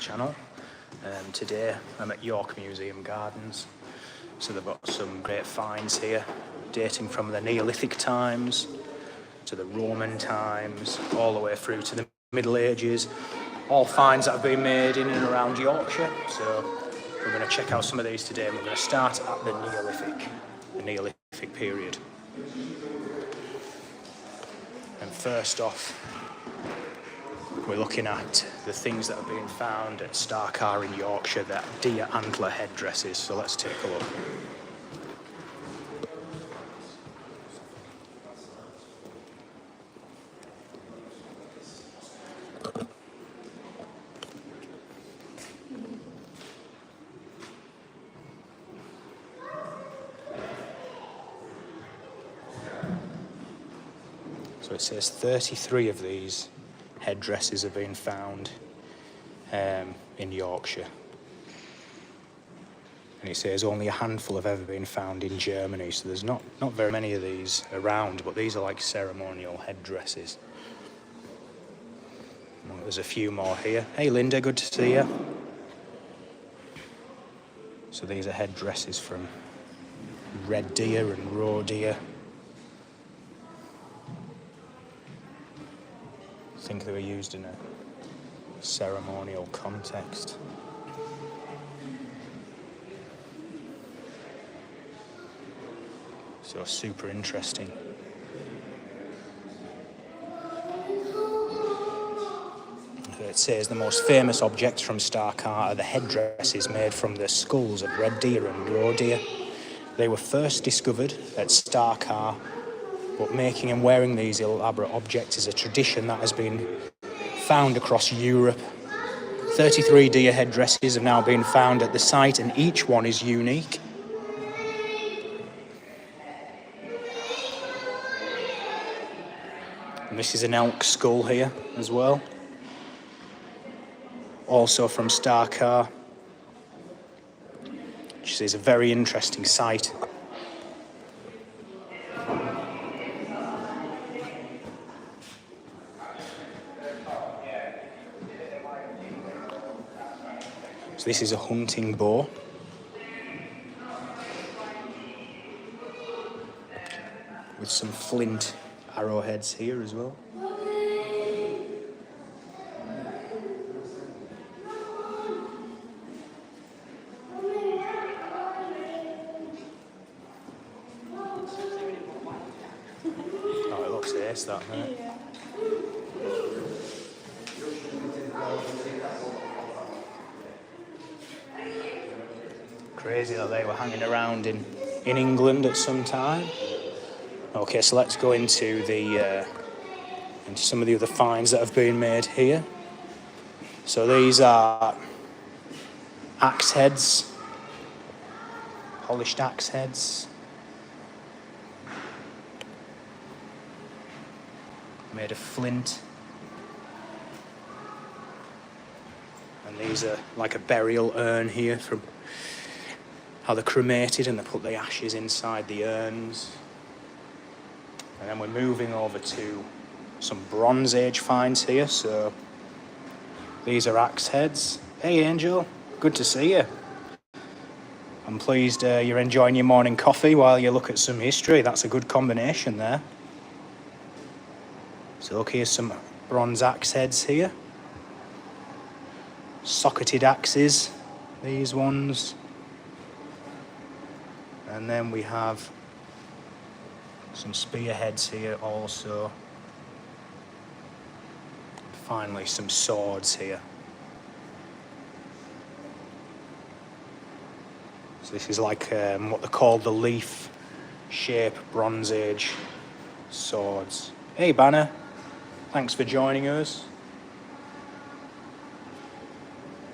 channel. Today I'm at York Museum Gardens, so they've got some great finds here dating from the Neolithic times to the Roman times all the way through to the Middle Ages, all finds that have been made in and around Yorkshire. So we're going to check out some of these today, and we're going to start at the Neolithic period. And first off, we're looking at the things that have been found at Starcar in Yorkshire, that deer antler headdresses. So let's take a look. So it says 33 of these headdresses have been found in Yorkshire. And it says only a handful have ever been found in Germany, so there's not very many of these around, but these are like ceremonial headdresses. Well, there's a few more here. Hey Linda, good to see you. So these are headdresses from red deer and roe deer. I think they were used in a ceremonial context. So super interesting. It says the most famous objects from Starcar are the headdresses made from the skulls of red deer and roe deer. They were first discovered at Starcar, but making and wearing these elaborate objects is a tradition that has been found across Europe. 33 deer headdresses have now been found at the site, and each one is unique. And this is an elk skull here as well, also from Starcar, which is a very interesting site. So this is a hunting bow. With some flint arrowheads here as well. Oh, it looks ace, that, doesn't it? Crazy that they were hanging around in England at some time. Okay, so let's go into some of the other finds that have been made here. So these are axe heads, polished axe heads, made of flint. And these are like a burial urn here from how they're cremated, and they put the ashes inside the urns. And then we're moving over to some Bronze Age finds here. So these are axe heads. Hey Angel, good to see you. I'm pleased you're enjoying your morning coffee while you look at some history. That's a good combination there. So look, here's some bronze axe heads here. Socketed axes, these ones. And then we have some spearheads here also. Finally, some swords here. So this is like what they call the leaf shape Bronze Age swords. Hey Banner, thanks for joining us.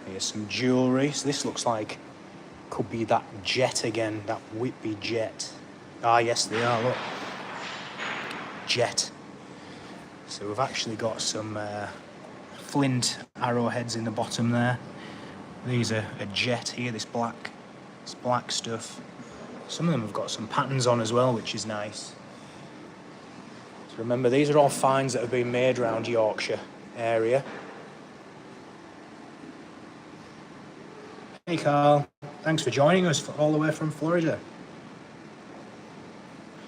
Here's some jewellery. So this looks like could be that jet again, that Whitby jet. Ah, yes, they are, look. Jet. So we've actually got some flint arrowheads in the bottom there. These are a jet here, this black stuff. Some of them have got some patterns on as well, which is nice. So remember, these are all finds that have been made around Yorkshire area. Hey Carl, thanks for joining us all the way from Florida.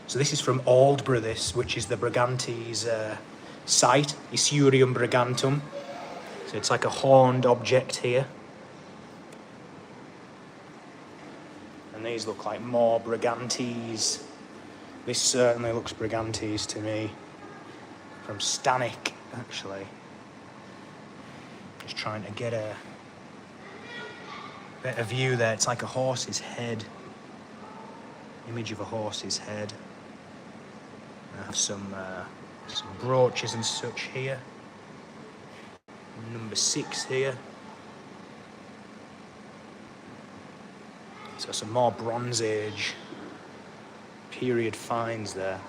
So this is from Aldborough, which is the Brigantes site, Isurium brigantum. So it's like a horned object here. And these look like more Brigantes. This certainly looks Brigantes to me. From Stanek, actually. Just trying to get a better view there. It's like a horse's head. Image of a horse's head. I have some brooches and such here. Number 6 here. So some more Bronze Age period finds there.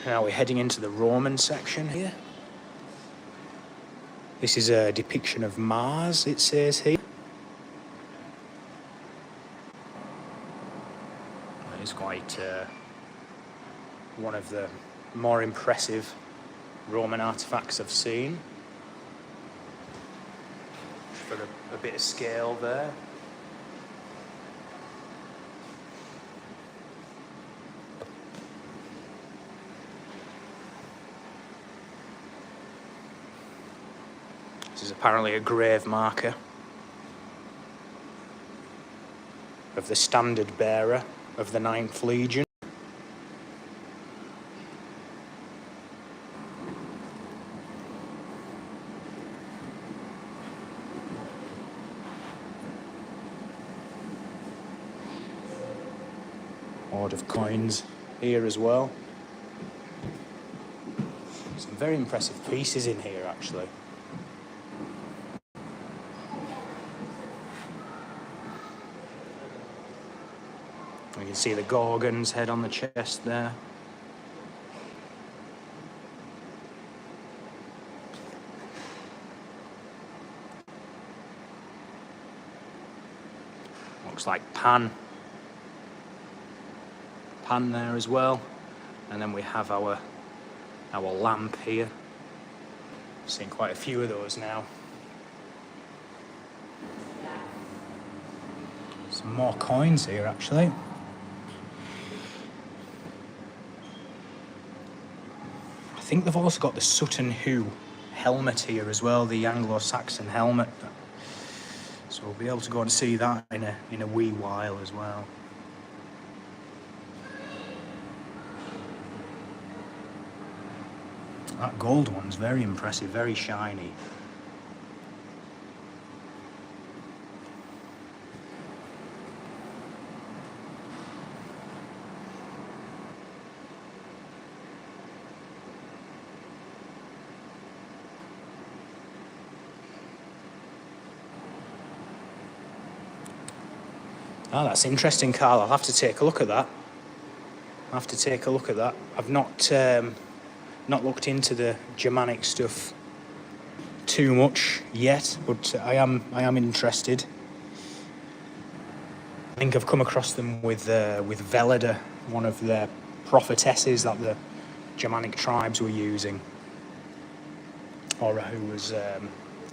Now we're heading into the Roman section here. This is a depiction of Mars, it says here. That is quite one of the more impressive Roman artifacts I've seen. For a bit of scale there. This is apparently a grave marker of the standard bearer of the 9th Legion. Hoard of coins here as well. Some very impressive pieces in here, actually. You can see the Gorgon's head on the chest there. Looks like Pan there as well. And then we have our lamp here. Seeing quite a few of those now. Some more coins here, actually. I think they've also got the Sutton Hoo helmet here as well, the Anglo-Saxon helmet. So we'll be able to go and see that in a wee while as well. That gold one's very impressive, very shiny. Oh, that's interesting, Carl. I'll have to take a look at that. I've not looked into the Germanic stuff too much yet, but I am interested. I think I've come across them with Velida, one of their prophetesses that the Germanic tribes were using, or who was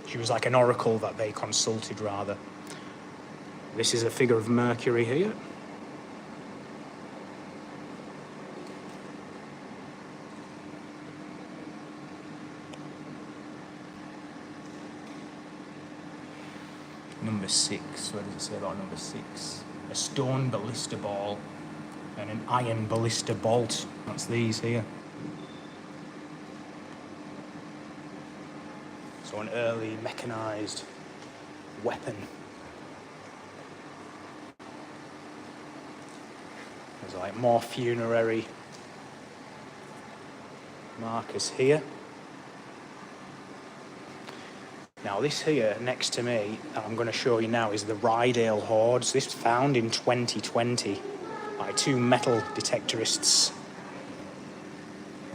she was like an oracle that they consulted rather. This is a figure of Mercury here. Number 6, what does it say about number 6? A stone ballista ball and an iron ballista bolt. That's these here. So an early mechanised weapon. There's like more funerary markers here. Now this here next to me, that I'm going to show you now, is the Rydale Hoards. This was found in 2020 by 2 metal detectorists.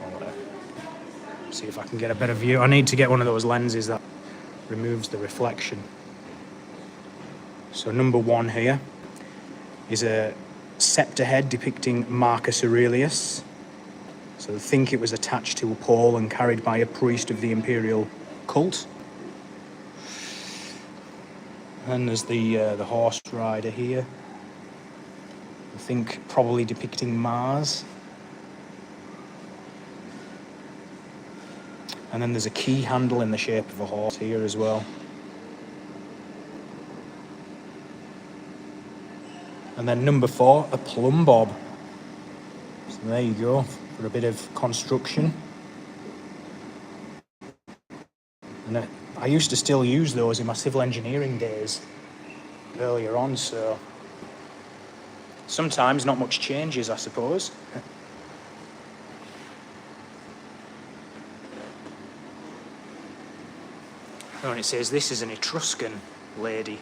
I'll see if I can get a better view. I need to get one of those lenses that removes the reflection. So number 1 here is a scepter head depicting Marcus Aurelius. So I think it was attached to a pole and carried by a priest of the imperial cult. And there's the horse rider here. I think probably depicting Mars. And then there's a key handle in the shape of a horse here as well. And then number 4, a plumb bob. So there you go, for a bit of construction. And I used to still use those in my civil engineering days earlier on, so sometimes not much changes, I suppose. Oh, and it says this is an Etruscan lady.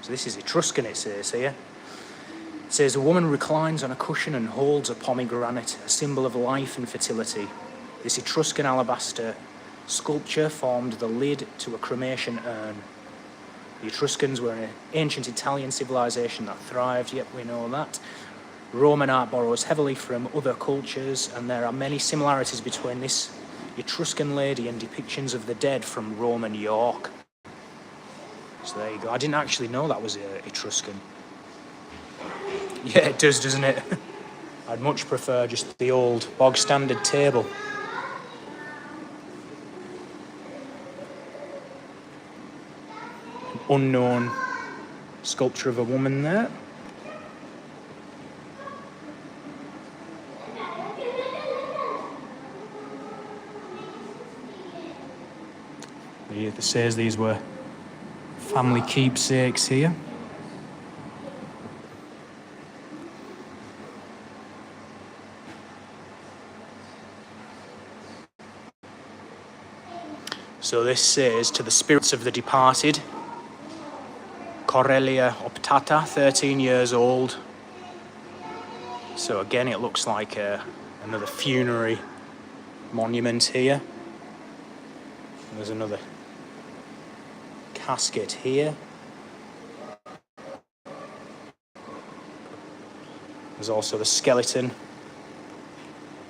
So this is Etruscan, it says here. It says a woman reclines on a cushion and holds a pomegranate, a symbol of life and fertility. This Etruscan alabaster sculpture formed the lid to a cremation urn. The Etruscans were an ancient Italian civilization that thrived, yet we know that. Roman art borrows heavily from other cultures, and there are many similarities between this Etruscan lady and depictions of the dead from Roman York. So there you go. I didn't actually know that was Etruscan. Yeah, it does, doesn't it? I'd much prefer just the old bog standard table. An unknown sculpture of a woman there. It says these were family keepsakes here. So this says, to the spirits of the departed, Corellia optata, 13 years old. So again, it looks like another funerary monument here. There's another casket here. There's also the skeleton.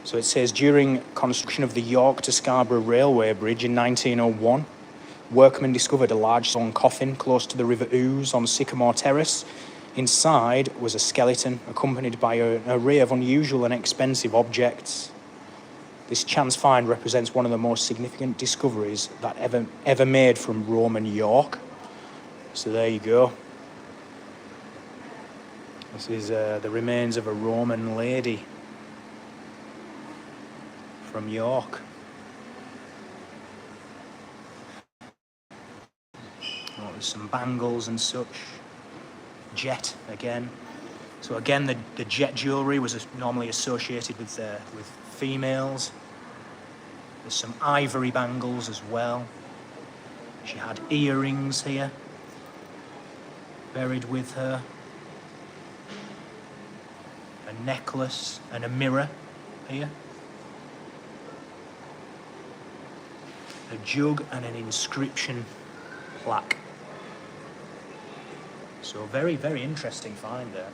So it says, during construction of the York to Scarborough Railway Bridge in 1901, workmen discovered a large stone coffin close to the River Ouse on Sycamore Terrace. Inside was a skeleton accompanied by an array of unusual and expensive objects. This chance find represents one of the most significant discoveries that ever made from Roman York. So there you go. This is the remains of a Roman lady from York. Oh, there's some bangles and such. Jet again. So again, the jet jewellery was normally associated with females. There's some ivory bangles as well. She had earrings here, buried with her. A necklace and a mirror here. A jug and an inscription plaque. So very, very interesting find there.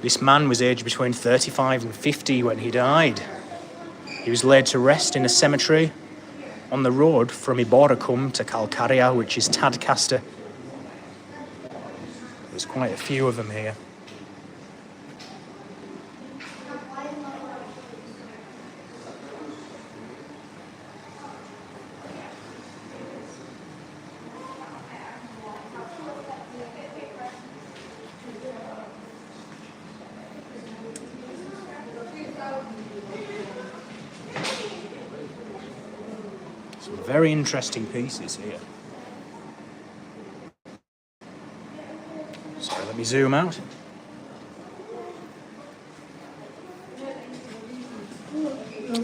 This man was aged between 35 and 50 when he died. He was laid to rest in a cemetery on the road from Iboracum to Calcaria, which is Tadcaster. There's quite a few of them here. Some very interesting pieces here. So let me zoom out.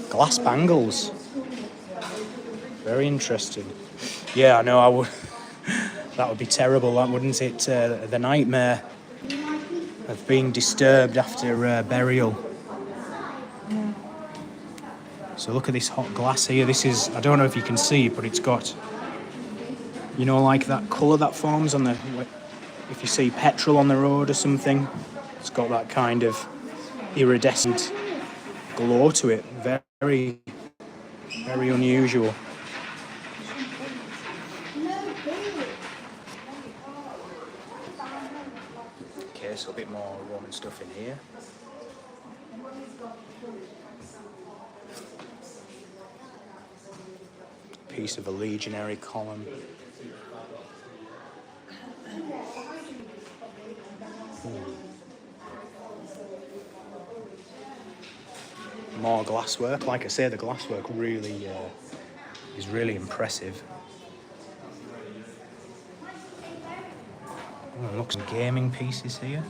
Glass bangles. Very interesting. Yeah, I know, I would. That would be terrible, that wouldn't it? The nightmare of being disturbed after burial. So look at this hot glass here. This is, I don't know if you can see, but it's got, you know, like that colour that forms on the if you see petrol on the road or something, it's got that kind of iridescent glow to it. Very, very unusual. Okay, so a bit more Roman stuff in here. Piece of a legionary column. More glasswork. Like I say, the glasswork really is really impressive. Oh, look, some gaming pieces here.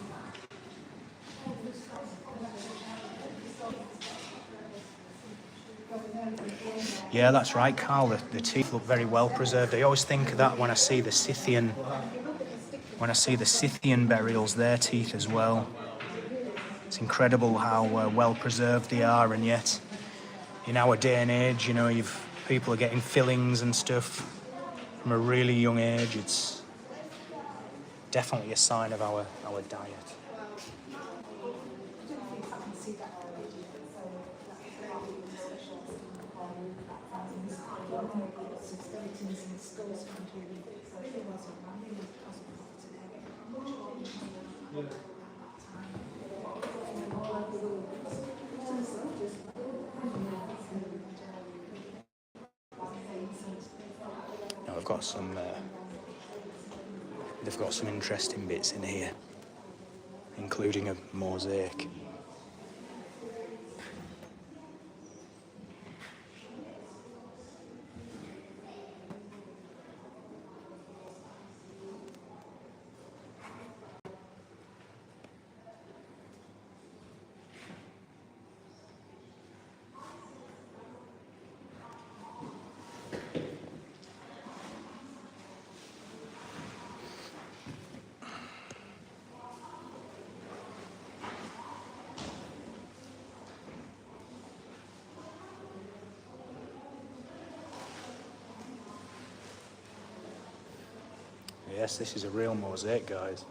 Yeah, that's right, Carl. The teeth look very well preserved. I always think of that when I see the Scythian burials, their teeth as well. It's incredible how well preserved they are, and yet in our day and age, you know, people are getting fillings and stuff from a really young age. It's definitely a sign of our diet. Now they've got some interesting bits in here, including a mosaic. Yes, this is a real mosaic, guys.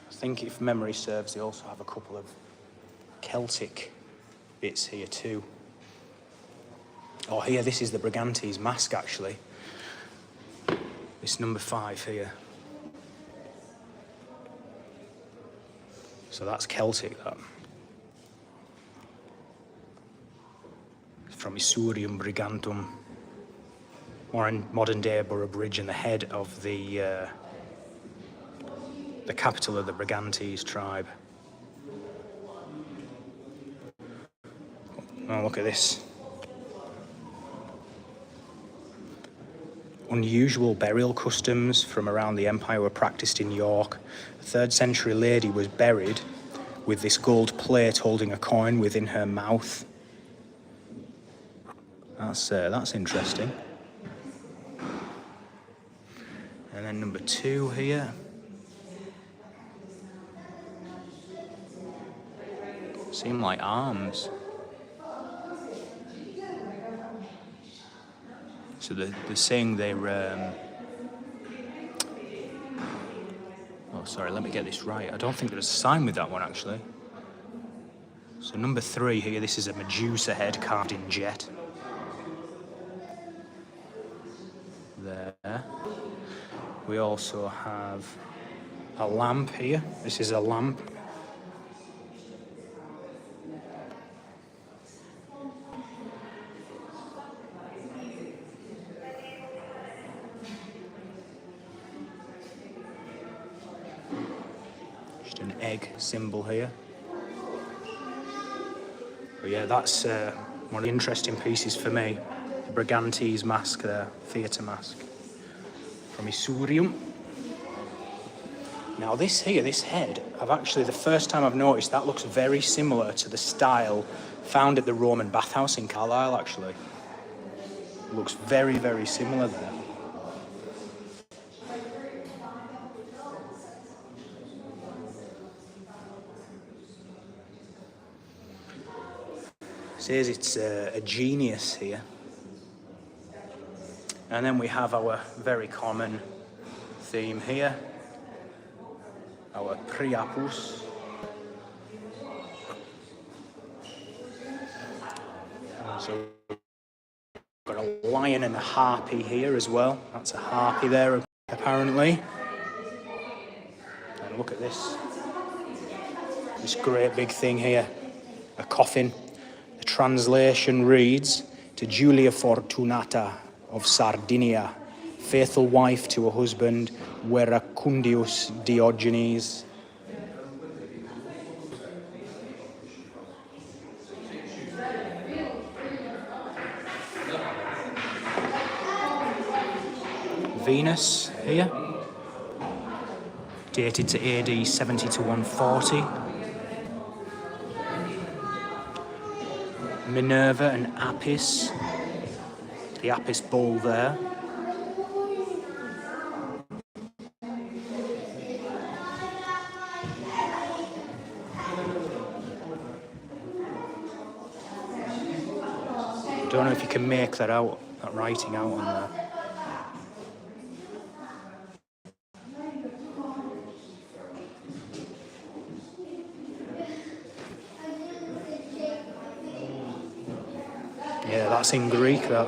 I think, if memory serves, they also have a couple of Celtic bits here too. Oh, here, this is the Brigantes mask, actually. It's number 5 here. So that's Celtic, that. It's from Isurium Brigantum, or in modern day Borough Bridge, and the head of the capital of the Brigantes tribe. Oh, look at this. Unusual burial customs from around the empire were practiced in York. A 3rd century lady was buried with this gold plate holding a coin within her mouth. That's interesting. And then number 2 here. Seem like arms. So they're saying they're... Oh, sorry, let me get this right. I don't think there's a sign with that one, actually. So number 3 here, this is a Medusa head carved in jet. There. We also have a lamp here. This is a lamp. An egg symbol here. But yeah, that's one of the interesting pieces for me. The Brigantes mask there, theatre mask from Isurium. Now this here, this head, the first time I've noticed, that looks very similar to the style found at the Roman bathhouse in Carlisle, actually. It looks very, very similar there. says it's a genius here. And then we have our very common theme here, our Priapus. So we've got a lion and a harpy here as well. That's a harpy there, apparently. And look at this great big thing here, a coffin. The translation reads, "To Julia Fortunata of Sardinia, faithful wife to her husband Veracundius Diogenes." Venus here, dated to AD 70 to 140. Minerva and Apis, the Apis bull there. Don't know if you can make that out, that writing out on there. Yeah, that's in Greek, that.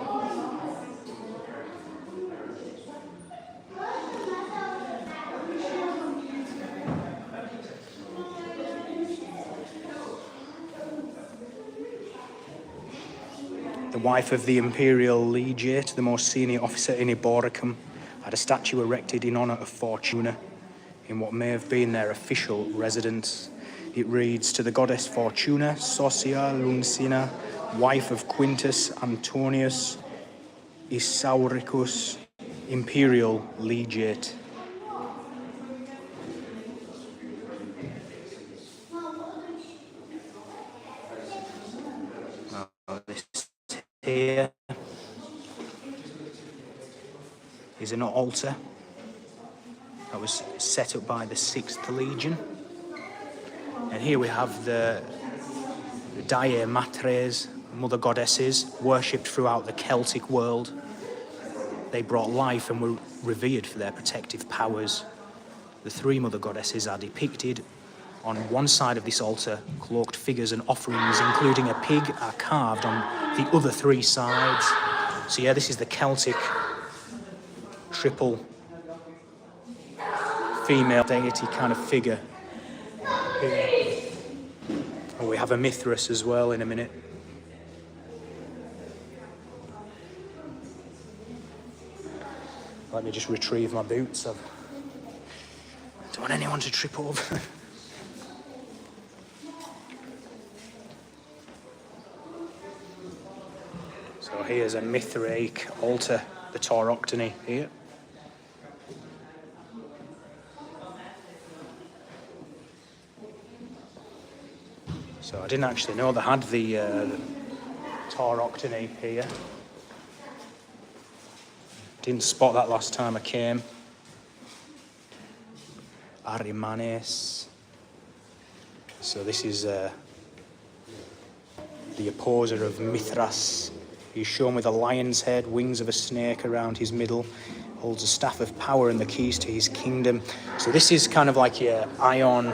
The wife of the imperial legate, the most senior officer in Eboracum, had a statue erected in honour of Fortuna in what may have been their official residence. It reads, "To the goddess Fortuna, Socia Lucina, wife of Quintus Antonius Isauricus, imperial legate." This here is an altar that was set up by the 6th Legion. And here we have the Dea Matres, mother goddesses, worshipped throughout the Celtic world. They brought life and were revered for their protective powers. The 3 mother goddesses are depicted on one side of this altar. Cloaked figures and offerings, including a pig, are carved on the other 3 sides. So yeah, this is the Celtic triple female deity kind of figure here. And we have a Mithras as well in a minute. Let me just retrieve my boots. I don't want anyone to trip over. So here's a Mithraic altar, the Tauroctony here. So I didn't actually know they had the Tauroctony here. Didn't spot that last time I came. Arimanes. So this is the opposer of Mithras. He's shown with a lion's head, wings of a snake around his middle, holds a staff of power and the keys to his kingdom. So this is kind of like your Ion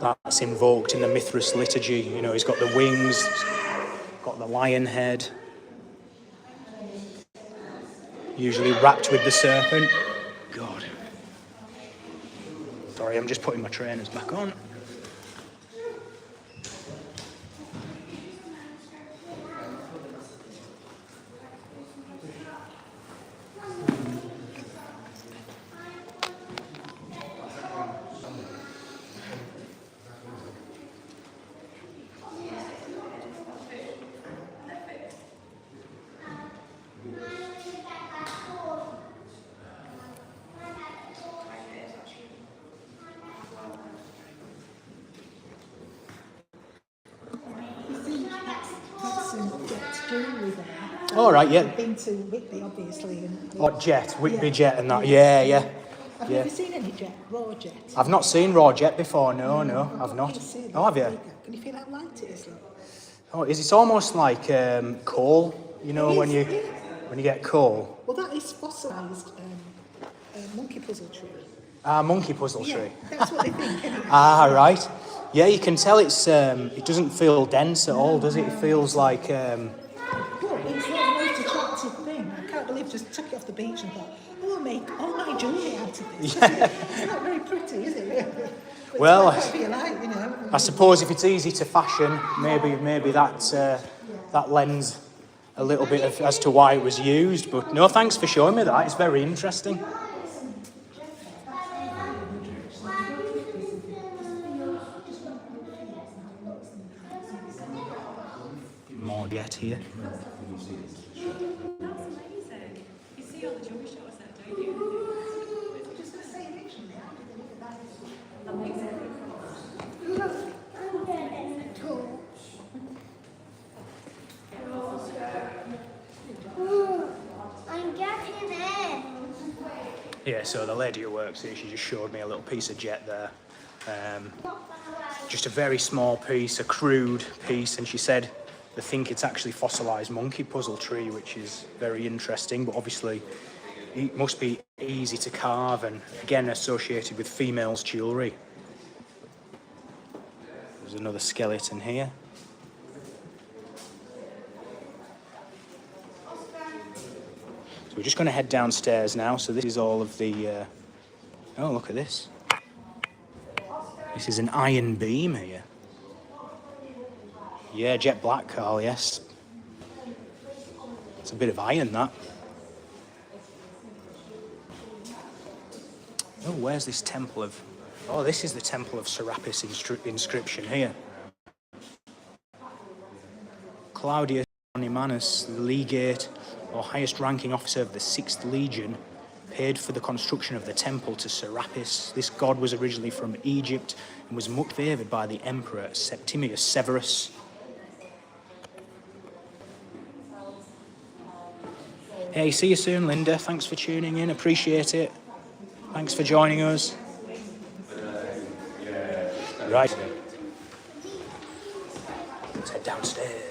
that's invoked in the Mithras liturgy. You know, he's got the wings, got the lion head, usually wrapped with the serpent. God. Sorry, I'm just putting my trainers back on. All right, yeah. I've been to Whitby, obviously. And What Jet, Whitby Jet and that, yeah. Have you ever seen any jet, raw jet? I've not seen raw jet before, no, I've not. Oh, have you? Can you feel how light it is, look? Oh, it's almost like coal, you know, It when is, you yeah. get coal. Well, that is fossilised monkey puzzle tree. Ah, monkey puzzle Yeah, tree. that's what they think anyway. Ah, right. Yeah, you can tell it doesn't feel dense at all, does it? It feels like But it's not the most attractive thing. I can't believe just took it off the beach and thought, oh, I'll make all my jewellery out of this. It's not very pretty, is it, really? But Well, it's quite light, you know. I suppose if it's easy to fashion, maybe that lends a little bit of as to why it was used. But no, thanks for showing me that. It's very interesting. More yet here. You see all the jewelry shows there, don't you? I'm getting it. Yeah, so the lady who works here, she just showed me a little piece of jet there. Just a very small piece, a crude piece, and she said they think it's actually fossilised monkey puzzle tree, which is very interesting, but obviously it must be easy to carve and again associated with females' jewellery. There's another skeleton here. So we're just going to head downstairs now. So this is all of the... oh, look at this. This is an iron beam here. Yeah, jet black, Carl, yes. It's a bit of iron, that. Oh, where's this temple of... Oh, this is the temple of Serapis inscription here. Claudius Onimanus, the legate or highest ranking officer of the 6th Legion, paid for the construction of the temple to Serapis. This god was originally from Egypt and was much favoured by the emperor Septimius Severus. Hey, see you soon, Linda. Thanks for tuning in. Appreciate it. Thanks for joining us. Right. Let's head downstairs.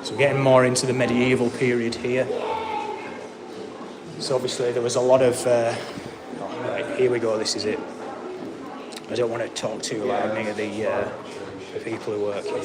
So we're getting more into the medieval period here. So obviously there was a lot of... oh, right, here we go, this is it. I don't want to talk too loud near the people who work here.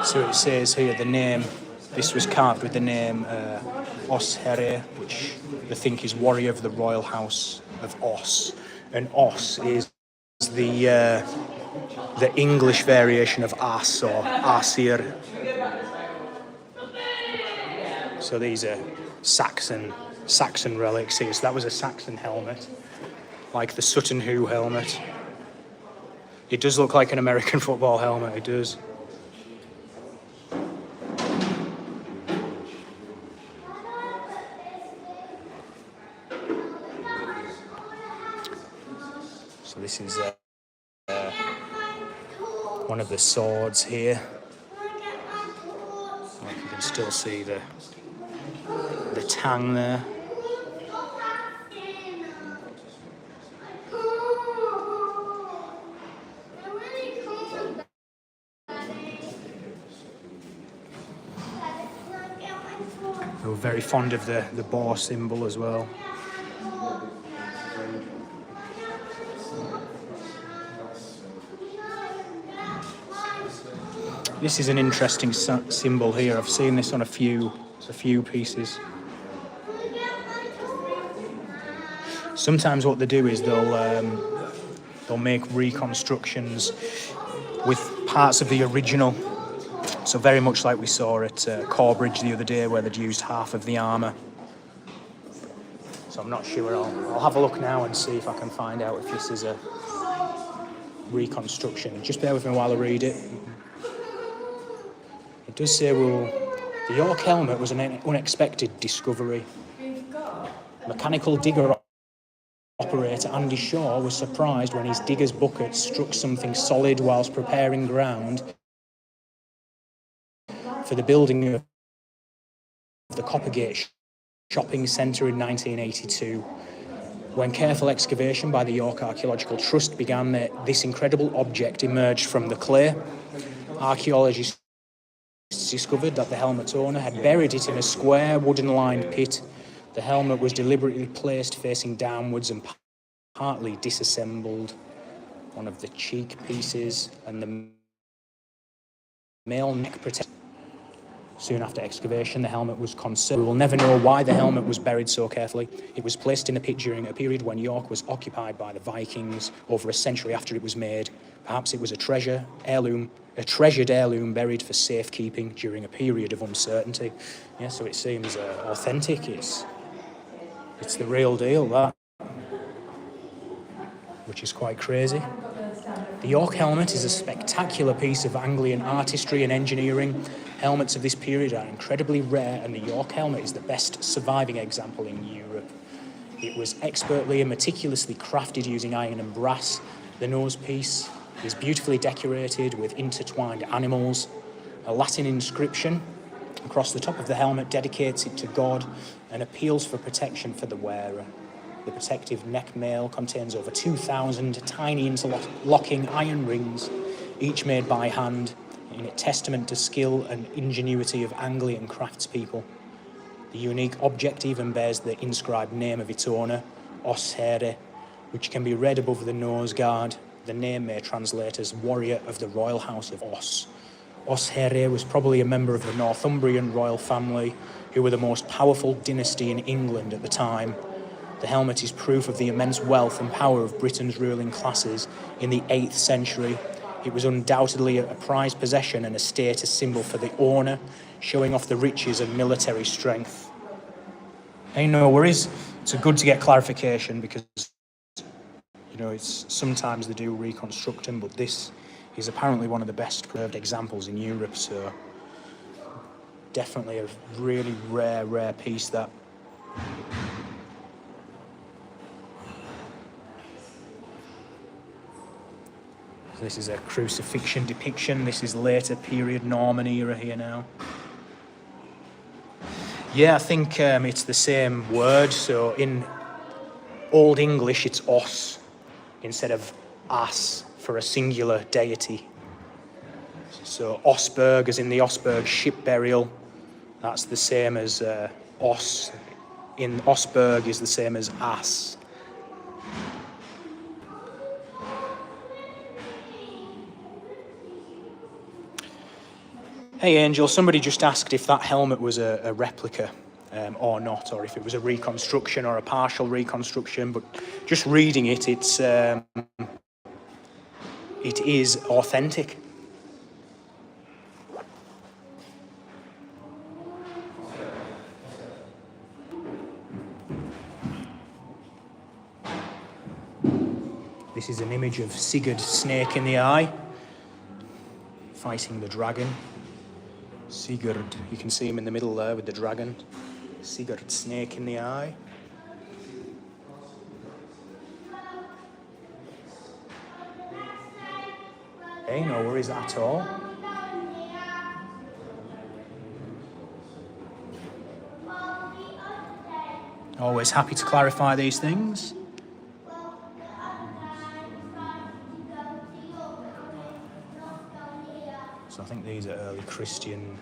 So it says here the name, this was carved with the name Os Here, which they think is warrior of the royal house of Os. And Os is the English variation of As or Asir. So these are Saxon relics here. So that was a Saxon helmet, like the Sutton Hoo helmet. It does look like an American football helmet, it does. So this is one of the swords here. Like you can still see the tang there. Very fond of the boar symbol as well. This is an interesting symbol here. I've seen this on a few pieces. Sometimes what they do is they'll make reconstructions with parts of the original. So very much like we saw at Corbridge the other day, where they'd used half of the armour. So I'm not sure. I'll have a look now and see if I can find out if this is a reconstruction. Just bear with me while I read it. It does say, well, the York helmet was an unexpected discovery. Mechanical digger operator Andy Shaw was surprised when his digger's bucket struck something solid whilst preparing ground for the building of the Coppergate Shopping Centre in 1982. When careful excavation by the York Archaeological Trust began, this incredible object emerged from the clay. Archaeologists discovered that the helmet's owner had buried it in a square wooden-lined pit. The helmet was deliberately placed facing downwards and partly disassembled. One of the cheek pieces and the male neck protector. Soon after excavation, the helmet was conserved. We will never know why the helmet was buried so carefully. It was placed in the pit during a period when York was occupied by the Vikings over a century after it was made. Perhaps it was a treasured heirloom buried for safekeeping during a period of uncertainty. Yeah, so it seems authentic. It's the real deal, that, which is quite crazy. The York helmet is a spectacular piece of Anglian artistry and engineering. Helmets of this period are incredibly rare, and the York helmet is the best surviving example in Europe. It was expertly and meticulously crafted using iron and brass. The nose piece is beautifully decorated with intertwined animals. A Latin inscription across the top of the helmet dedicates it to God and appeals for protection for the wearer. The protective neck mail contains over 2,000 tiny interlocking iron rings, each made by hand, in a testament to skill and ingenuity of Anglian craftspeople. The unique object even bears the inscribed name of its owner, Os Here, which can be read above the nose guard. The name may translate as warrior of the royal house of Os. Os Here was probably a member of the Northumbrian royal family, who were the most powerful dynasty in England at the time. The helmet is proof of the immense wealth and power of Britain's ruling classes in the 8th century. It was undoubtedly a prized possession and a status symbol for the owner, showing off the riches and military strength. Hey, no worries. It's good to get clarification because, it's sometimes they do reconstruct them, but this is apparently one of the best preserved examples in Europe, so definitely a really rare piece, that. This is a crucifixion depiction. This is later period Norman era here now. Yeah, I think it's the same word. So in Old English, it's os instead of as for a singular deity. So Osberg, as in the Osberg ship burial, that's the same as os. In Osberg is the same as as. Hey Angel, somebody just asked if that helmet was a replica or not, or if it was a reconstruction or a partial reconstruction, but just reading it, it is authentic. This is an image of Sigurd Snake in the Eye, fighting the dragon. Sigurd, you can see him in the middle there with the dragon. Sigurd Snake in the Eye. Hey, no worries at all. Always happy to clarify these things. So I think these are early Christian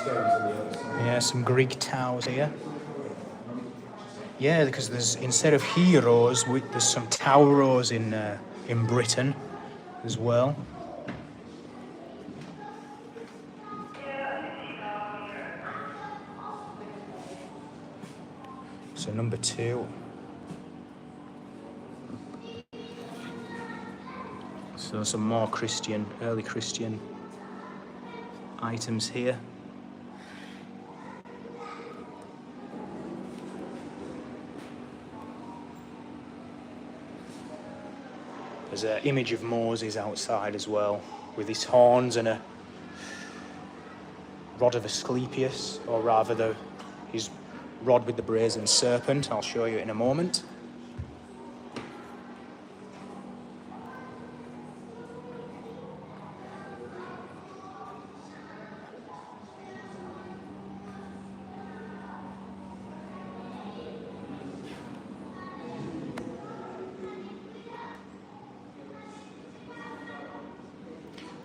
Yeah, some Greek towers here. Yeah, because there's, instead of heroes, there's some Tauros in Britain as well. So number 2. So some more Christian, early Christian items here. There's an image of Moses outside as well, with his horns and a rod of Asclepius, or rather his rod with the brazen serpent. I'll show you in a moment.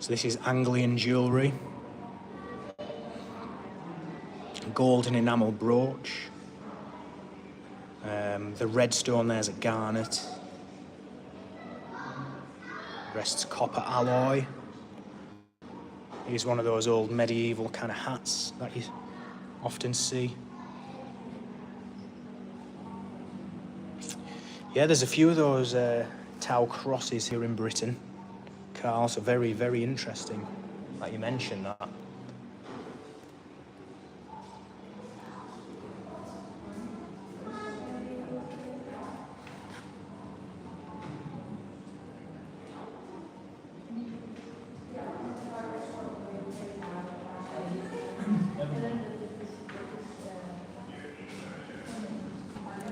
So this is Anglian jewellery. Golden enamel brooch. The red stone there's a garnet. Rest's copper alloy. Here's one of those old medieval kind of hats that you often see. Yeah, there's a few of those Tau crosses here in Britain. Carl, so very, very interesting that you mentioned that.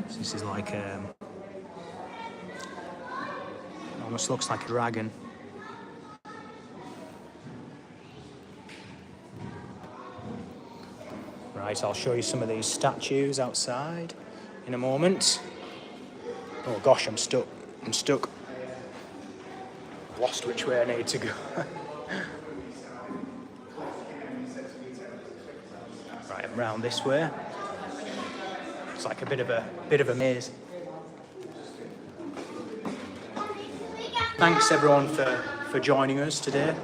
So this is like almost looks like a dragon. Right, I'll show you some of these statues outside in a moment. Oh gosh, I'm stuck. Lost which way I need to go. Right, I'm round this way. It's like a bit of a maze. Thanks everyone for joining us today.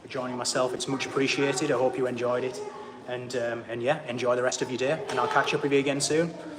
For joining myself, it's much appreciated. I hope you enjoyed it. And yeah, enjoy the rest of your day, and I'll catch up with you again soon.